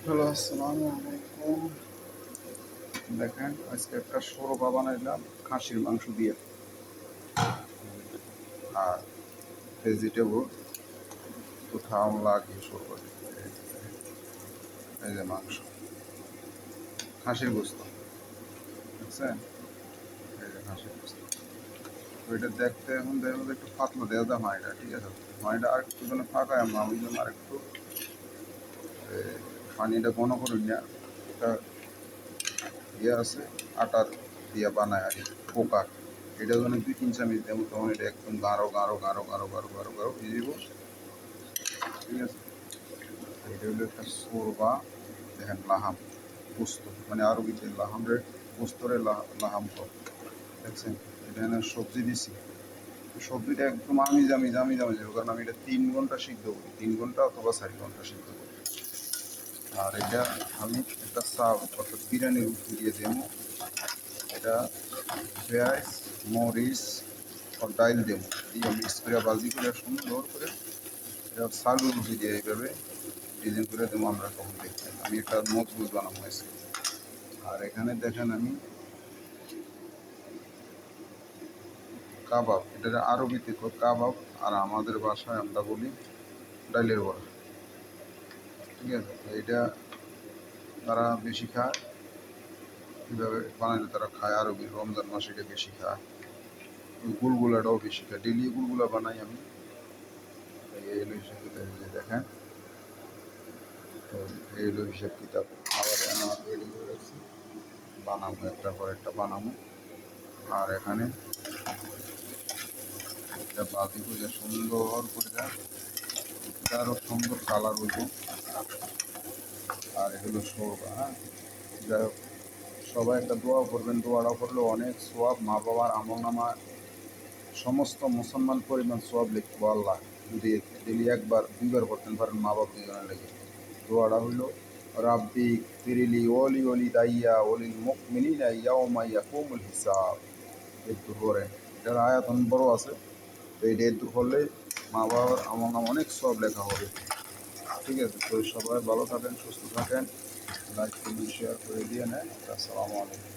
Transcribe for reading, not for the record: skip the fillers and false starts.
Hello, আসসালামু আলাইকুম। দেখেন আজকে একটা শোরবা বানাইলাম খাসির মাংস দিয়ে আর ভেজিটেবল কোথাও লাগিয়ে শোরবা দিতে। এই যে মাংস, খাসির গোস্ত, বুঝছেন? এই যে খাসির গোস্ত। তো এটা দেখতে এখন দেখেন একটু পাতলা দেওয়া যায় মাইটা, ঠিক আছে? মাইটা আর একটু জন্য ফাঁকায় আমরা ওই জন্য আর একটু পানিটা ঘন করে নিয়ে একটা ইয়ে আছে আটার দিয়া বানায় আর কি, পোকার। এটা যখন 2-3 চামচ দেবো তখন এটা একদম গাঢ় গাঢ় গাঢ় গাঢ় গাঢ় গাঢ় গাঢ় হয়ে যাব, ঠিক আছে? এটা হলো একটা শোরবা। দেখেন লাহাম পোস্ত, মানে আরবিতে লাহাম রে পোস্তরে লাহাম কর, দেখছেন? এখানে সবজি দিছি, সবজিটা একদম আমি জামি জামি জামি যাবো, কারণ আমি এটা 3 ঘন্টা সিদ্ধ করি, 3 ঘন্টা অথবা 4 ঘন্টা সিদ্ধ করি। আর এটা আমি একটা চাল অর্থাৎ বিরিয়ানির উপর দিয়ে দেবো। এটা পেঁয়াজ, মরিচ আর ডাইল দেবো, দিয়ে মিক্স করে বাজি করে সুন্দর করে এটা চালুর উপর দিয়ে এইভাবে ডিজাইন করে দেবো। আমরা তখন দেখতেন আমি একটা মজবুত বানাবো হয়েছে। আর এখানে দেখেন আমি কাবাব, এটা আরবিতে কাবাব, আর আমাদের বাসায় আমরা বলি ডাইলের বড়া, ঠিক আছে? এটা তারা বেশি খায়, কীভাবে বানাইলে তারা খায়, আরবি রমজান মাসে এটা বেশি খায়। ওই গুলগুলাটাও বেশি খায়, ডেলি গুলগুলা বানাই আমি। এই হলো হিসাব কিতাব, এই যে দেখেন, তো এই হলো হিসাব কিতাব। আবার আমার রেডি করে রাখছি, বানাবো একটার পর একটা বানাবো। আর এখানে একটা বাতি করে সুন্দর করে আরও সুন্দর কালার হইব। আর এগুলো শোরবা, হ্যাঁ? যাই হোক, সবাই একটা দোয়া করবেন, দোয়াটা করলে অনেক সোয়াব, মা বাবার আমল নামা সমস্ত মুসলমান পরিমাণ সোয়াব লিখব আল্লাহ, যদি ডেলি একবার দুইবার করতেন পারেন মা বাপ দুজনের লেগে। দোয়াটা হইল রাব্বি ফিরিলি ওলি ওলি দাইয়া ওলিল মুকমিনিনা ইয়াউমা ইয়াকুমুল হিসাব। একটু করে এটার আয়াত অনেক বড় আছে, তো এটা একটু করলে মা বাবার আমল নাম অনেক সব লেখা হবে, ঠিক আছে? তো সবাই ভালো থাকেন, সুস্থ থাকেন, লাইক করুন, শেয়ার করে দিয়ে নেন। আসসালামু আলাইকুম।